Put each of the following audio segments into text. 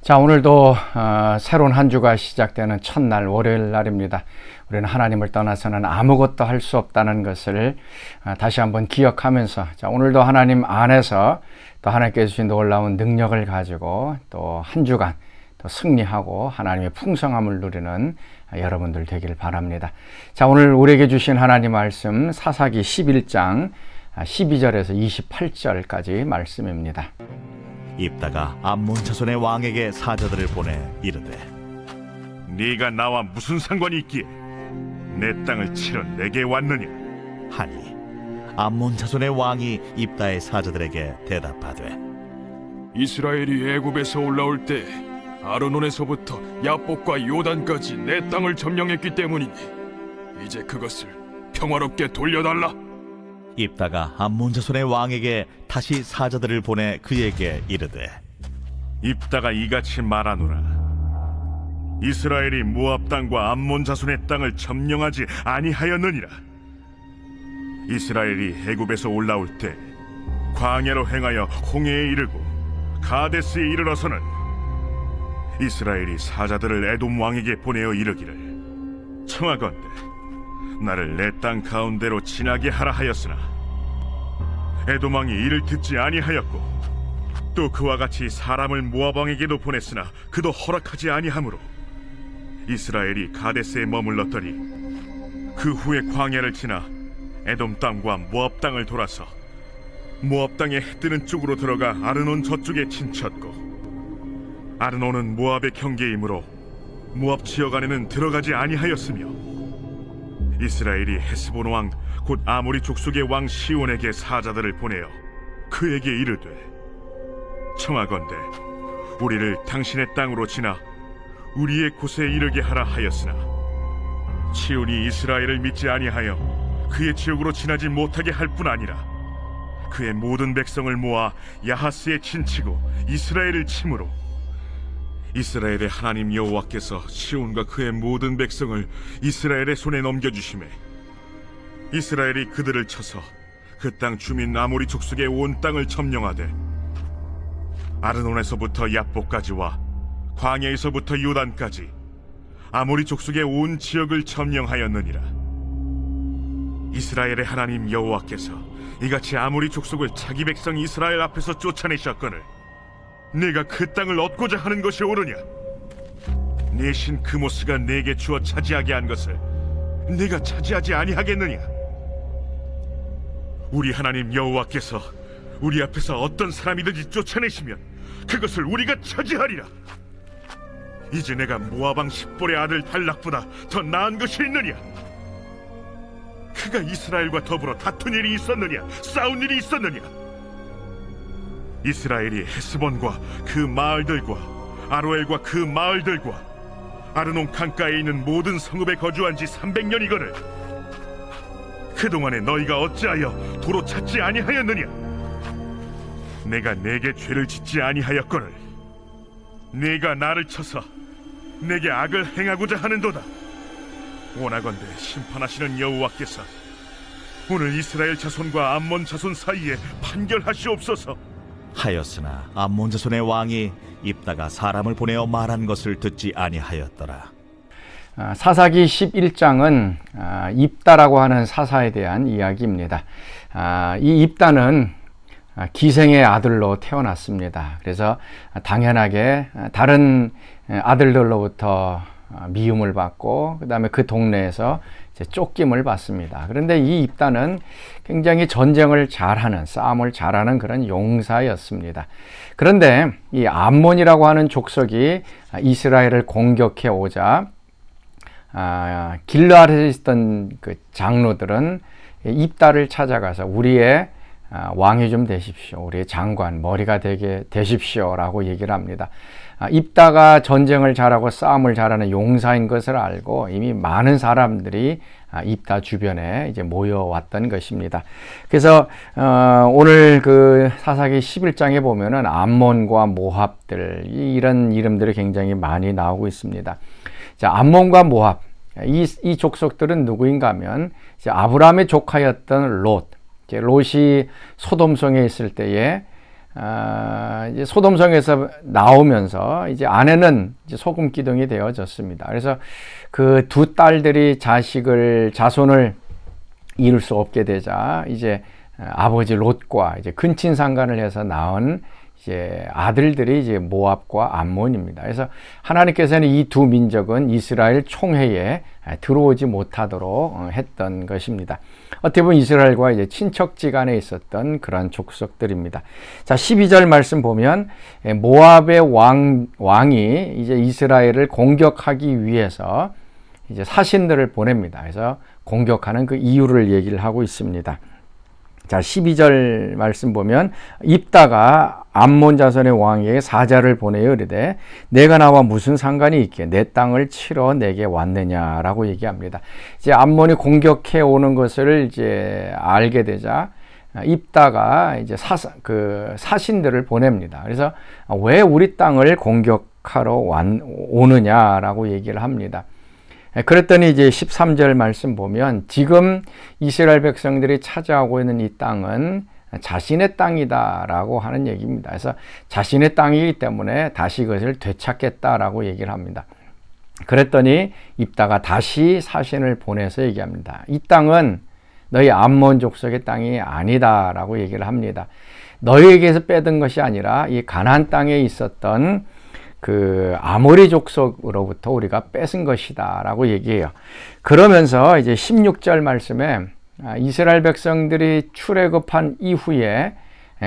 자, 오늘도 새로운 한 주가 시작되는 첫날 월요일 날입니다. 우리는 하나님을 떠나서는 아무것도 할 수 없다는 것을 다시 한번 기억하면서, 자, 오늘도 하나님 안에서 또 하나님께서 주신 놀라운 능력을 가지고 또 한 주간 또 승리하고 하나님의 풍성함을 누리는 여러분들 되길 바랍니다. 자, 오늘 우리에게 주신 하나님 말씀 사사기 11장 12절에서 28절까지 말씀입니다. 입다가 암몬 자손의 왕에게 사자들을 보내 이르되, 네가 나와 무슨 상관이 있기에 내 땅을 치러 내게 왔느냐 하니 암몬 자손의 왕이 입다의 사자들에게 대답하되, 이스라엘이 애굽에서 올라올 때 아르논에서부터 야복과 요단까지 내 땅을 점령했기 때문이니 이제 그것을 평화롭게 돌려달라. 입다가 암몬 자손의 왕에게 다시 사자들을 보내 그에게 이르되, 입다가 이같이 말하노라. 이스라엘이 모압 땅과 암몬 자손의 땅을 점령하지 아니하였느니라. 이스라엘이 애굽에서 올라올 때 광야로 행하여 홍해에 이르고 가데스에 이르러서는 이스라엘이 사자들을 에돔 왕에게 보내어 이르기를, 청하건대 나를 내 땅 가운데로 지나게 하라 하였으나 에돔 왕이 이를 듣지 아니하였고, 또 그와 같이 사람을 모압 왕에게도 보냈으나 그도 허락하지 아니하므로 이스라엘이 가데스에 머물렀더니 그 후에 광야를 지나 에돔 땅과 모압 땅을 돌아서 모압 땅의 해 뜨는 쪽으로 들어가 아르논 저쪽에 친쳤고, 아르논은 모압의 경계이므로 모압 지역 안에는 들어가지 아니하였으며, 이스라엘이 헤스본 왕 곧 아모리 족속의 왕 시온에게 사자들을 보내어 그에게 이르되, 청하건대 우리를 당신의 땅으로 지나 우리의 곳에 이르게 하라 하였으나 시온이 이스라엘을 믿지 아니하여 그의 지역으로 지나지 못하게 할 뿐 아니라 그의 모든 백성을 모아 야하스에 친치고 이스라엘을 침으로 이스라엘의 하나님 여호와께서 시온과 그의 모든 백성을 이스라엘의 손에 넘겨주시매 이스라엘이 그들을 쳐서 그 땅 주민 아모리 족속의 온 땅을 점령하되 아르논에서부터 야복까지와 광야에서부터 요단까지 아모리 족속의 온 지역을 점령하였느니라. 이스라엘의 하나님 여호와께서 이같이 아모리 족속을 자기 백성 이스라엘 앞에서 쫓아내셨거늘 네가 그 땅을 얻고자 하는 것이 옳으냐? 네 신 그모스가 네게 주어 차지하게 한 것을 네가 차지하지 아니하겠느냐? 우리 하나님 여호와께서 우리 앞에서 어떤 사람이든지 쫓아내시면 그것을 우리가 차지하리라. 이제 내가 모압 왕 십볼의 아들 발락보다 더 나은 것이 있느냐? 그가 이스라엘과 더불어 다툰 일이 있었느냐? 싸운 일이 있었느냐? 이스라엘이 헤스본과 그 마을들과 아로엘과 그 마을들과 아르논 강가에 있는 모든 성읍에 거주한 지 300년이거늘 그동안에 너희가 어찌하여 도로 찾지 아니하였느냐? 내가 내게 죄를 짓지 아니하였거늘 네가 나를 쳐서 내게 악을 행하고자 하는도다. 원하건대 심판하시는 여호와께서 오늘 이스라엘 자손과 암몬 자손 사이에 판결하시옵소서. 하였으나 암몬 자손의 왕이 입다가 사람을 보내어 말한 것을 듣지 아니하였더라. 사사기 11장은 입다라고 하는 사사에 대한 이야기입니다. 이 입다는 기생의 아들로 태어났습니다. 그래서 당연하게 다른 아들들로부터 미움을 받고 그 다음에 그 동네에서 이제 쫓김을 받습니다. 그런데 이 입다는 굉장히 전쟁을 잘하는, 싸움을 잘하는 그런 용사였습니다. 그런데 이 암몬이라고 하는 족속이 이스라엘을 공격해 오자 길르앗에 있던 그 장로들은 입다를 찾아가서 우리의 왕이 좀 되십시오. 우리의 장관, 머리가 되게 되십시오. 라고 얘기를 합니다. 입다가 전쟁을 잘하고 싸움을 잘하는 용사인 것을 알고 이미 많은 사람들이 입다 주변에 이제 모여왔던 것입니다. 그래서 오늘 그 사사기 11장에 보면은 암몬과 모압들 이런 이름들이 굉장히 많이 나오고 있습니다. 자, 암몬과 모압 이 족속들은 누구인가 하면 이제 아브라함의 조카였던 롯이 소돔성에 있을 때에 이제 소돔성에서 나오면서 이제 아내는 이제 소금 기둥이 되어졌습니다. 그래서 그 두 딸들이 자손을 이룰 수 없게 되자 이제 아버지 롯과 이제 근친상간을 해서 낳은 이제 아들들이 이제 모압과 암몬입니다. 그래서 하나님께서는 이 두 민족은 이스라엘 총회에 들어오지 못하도록 했던 것입니다. 어떻게 보면 이스라엘과 이제 친척지간에 있었던 그러한 족속들입니다. 자, 12절 말씀 보면 모압의 왕이 이제 이스라엘을 공격하기 위해서 이제 사신들을 보냅니다. 그래서 공격하는 그 이유를 얘기를 하고 있습니다. 자, 12절 말씀 보면 입다가 암몬 자손의 왕에게 사자를 보내어 이르되 내가 나와 무슨 상관이 있게 내 땅을 치러 내게 왔느냐라고 얘기합니다. 이제 암몬이 공격해 오는 것을 이제 알게 되자 입다가 이제 사신들을 보냅니다. 그래서 왜 우리 땅을 공격하러 오느냐라고 얘기를 합니다. 그랬더니 이제 13절 말씀 보면 지금 이스라엘 백성들이 차지하고 있는 이 땅은 자신의 땅이다라고 하는 얘기입니다. 그래서 자신의 땅이기 때문에 다시 그것을 되찾겠다라고 얘기를 합니다. 그랬더니 입다가 다시 사신을 보내서 얘기합니다. 이 땅은 너희 암몬 족속의 땅이 아니다라고 얘기를 합니다. 너희에게서 빼든 것이 아니라 이 가나안 땅에 있었던 그 아모리 족속으로부터 우리가 뺏은 것이다 라고 얘기해요. 그러면서 이제 16절 말씀에 이스라엘 백성들이 출애굽한 이후에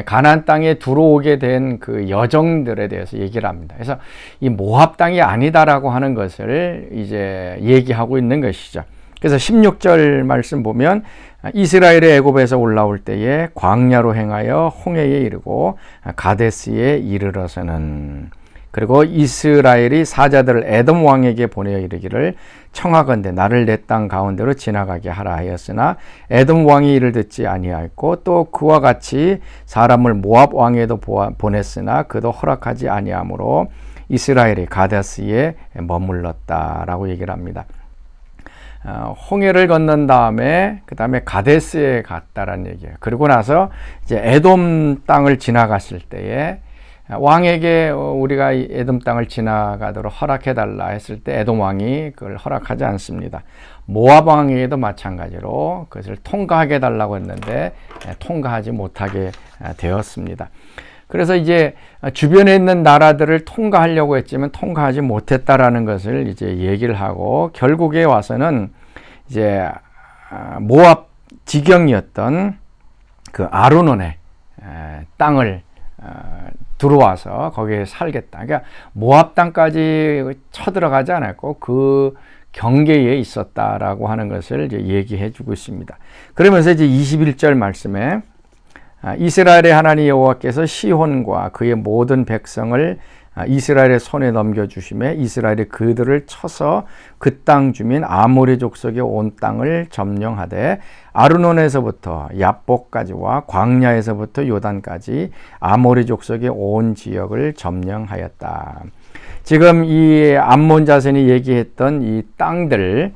가나안 땅에 들어오게 된 그 여정들에 대해서 얘기를 합니다. 그래서 이 모압 땅이 아니다라고 하는 것을 이제 얘기하고 있는 것이죠. 그래서 16절 말씀 보면 이스라엘의 애굽에서 올라올 때에 광야로 행하여 홍해에 이르고 가데스에 이르러서는 그리고 이스라엘이 사자들을 에돔 왕에게 보내어 이르기를 청하건대 나를 내 땅 가운데로 지나가게 하라 하였으나 에돔 왕이 이를 듣지 아니하였고 또 그와 같이 사람을 모압 왕에도 보냈으나 그도 허락하지 아니하므로 이스라엘이 가데스에 머물렀다라고 얘기를 합니다. 홍해를 건넌 다음에 그 다음에 가데스에 갔다라는 얘기예요. 그리고 나서 이제 에돔 땅을 지나갔을 때에 왕에게 우리가 에돔 땅을 지나가도록 허락해달라 했을 때 에돔 왕이 그걸 허락하지 않습니다. 모압 왕에게도 마찬가지로 그것을 통과하게 해달라고 했는데 통과하지 못하게 되었습니다. 그래서 이제 주변에 있는 나라들을 통과하려고 했지만 통과하지 못했다라는 것을 이제 얘기를 하고 결국에 와서는 이제 모압 지경이었던 그 아르논의 땅을 들어와서 거기에 살겠다. 그러니까 모압 땅까지 쳐들어가지 않았고 그 경계에 있었다라고 하는 것을 이제 얘기해 주고 있습니다. 그러면서 이제 21절 말씀에 이스라엘의 하나님 여호와께서 시혼과 그의 모든 백성을 이스라엘의 손에 넘겨주심에 이스라엘이 그들을 쳐서 그 땅 주민 아모리 족속의 온 땅을 점령하되 아르논에서부터 야복까지와 광야에서부터 요단까지 아모리 족속의 온 지역을 점령하였다. 지금 이 암몬 자손이 얘기했던 이 땅들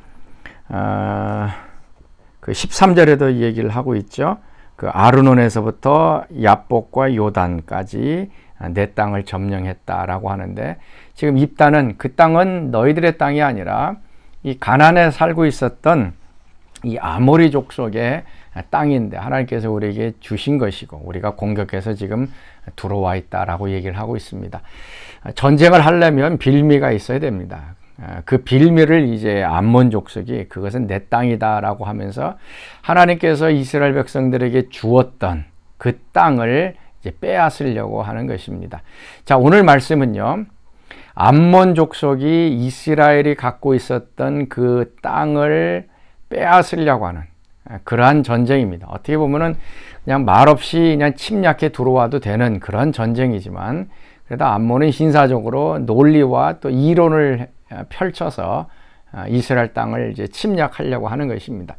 그 13절에도 얘기를 하고 있죠. 그 아르논에서부터 야복과 요단까지 내 땅을 점령했다라고 하는데 지금 입다는 그 땅은 너희들의 땅이 아니라 이 가나안에 살고 있었던 이 아모리 족속의 땅인데 하나님께서 우리에게 주신 것이고 우리가 공격해서 지금 들어와 있다라고 얘기를 하고 있습니다. 전쟁을 하려면 빌미가 있어야 됩니다. 그 빌미를 이제 암몬 족속이 그것은 내 땅이다라고 하면서 하나님께서 이스라엘 백성들에게 주었던 그 땅을 이제 빼앗으려고 하는 것입니다. 자, 오늘 말씀은요. 암몬 족속이 이스라엘이 갖고 있었던 그 땅을 빼앗으려고 하는 그러한 전쟁입니다. 어떻게 보면은 그냥 말없이 그냥 침략해 들어와도 되는 그런 전쟁이지만 그래도 암몬은 신사적으로 논리와 또 이론을 펼쳐서 이스라엘 땅을 이제 침략하려고 하는 것입니다.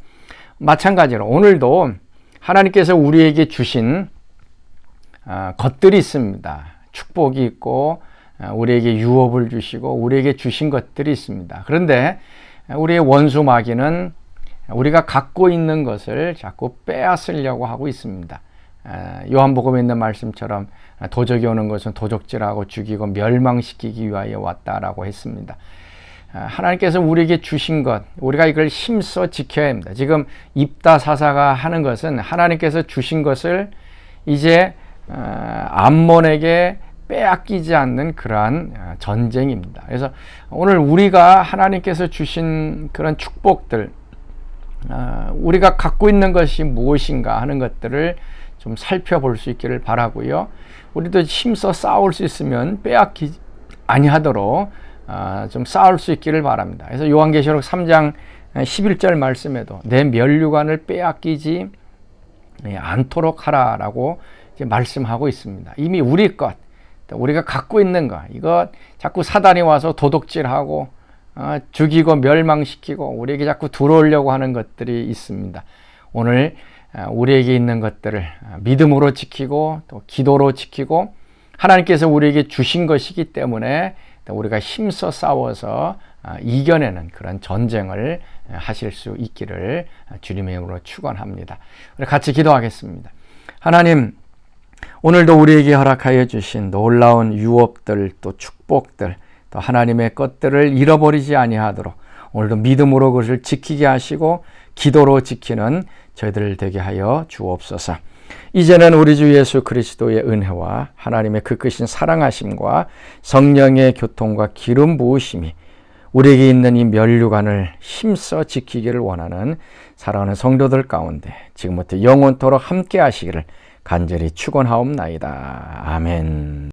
마찬가지로 오늘도 하나님께서 우리에게 주신 것들이 있습니다. 축복이 있고 우리에게 유업을 주시고 우리에게 주신 것들이 있습니다. 그런데 우리의 원수 마귀는 우리가 갖고 있는 것을 자꾸 빼앗으려고 하고 있습니다. 요한복음에 있는 말씀처럼 도적이 오는 것은 도적질하고 죽이고 멸망시키기 위하여 왔다라고 했습니다. 하나님께서 우리에게 주신 것, 우리가 이걸 힘써 지켜야 합니다. 지금 입다 사사가 하는 것은 하나님께서 주신 것을 이제 암몬에게 빼앗기지 않는 그러한 전쟁입니다. 그래서 오늘 우리가 하나님께서 주신 그런 축복들, 우리가 갖고 있는 것이 무엇인가 하는 것들을 좀 살펴볼 수 있기를 바라고요. 우리도 힘써 싸울 수 있으면 빼앗기지 아니하도록 좀 싸울 수 있기를 바랍니다. 그래서 요한계시록 3장 11절 말씀에도 내 면류관을 빼앗기지 않도록 하라라고 이제 말씀하고 있습니다. 이미 우리 것, 우리가 갖고 있는 것, 이거 자꾸 사단이 와서 도둑질하고 죽이고 멸망시키고 우리에게 자꾸 들어오려고 하는 것들이 있습니다. 오늘 우리에게 있는 것들을 믿음으로 지키고 또 기도로 지키고 하나님께서 우리에게 주신 것이기 때문에 우리가 힘써 싸워서 이겨내는 그런 전쟁을 하실 수 있기를 주님의 이름으로 축원합니다. 우리 같이 기도하겠습니다. 하나님, 오늘도 우리에게 허락하여 주신 놀라운 유업들 또 축복들 또 하나님의 것들을 잃어버리지 아니하도록 오늘도 믿음으로 그것을 지키게 하시고 기도로 지키는 저희들 되게 하여 주옵소서. 이제는 우리 주 예수 그리스도의 은혜와 하나님의 그 크신 사랑하심과 성령의 교통과 기름 부으심이 우리에게 있는 이 면류관을 힘써 지키기를 원하는 사랑하는 성도들 가운데 지금부터 영원토록 함께 하시기를 간절히 축원하옵나이다. 아멘.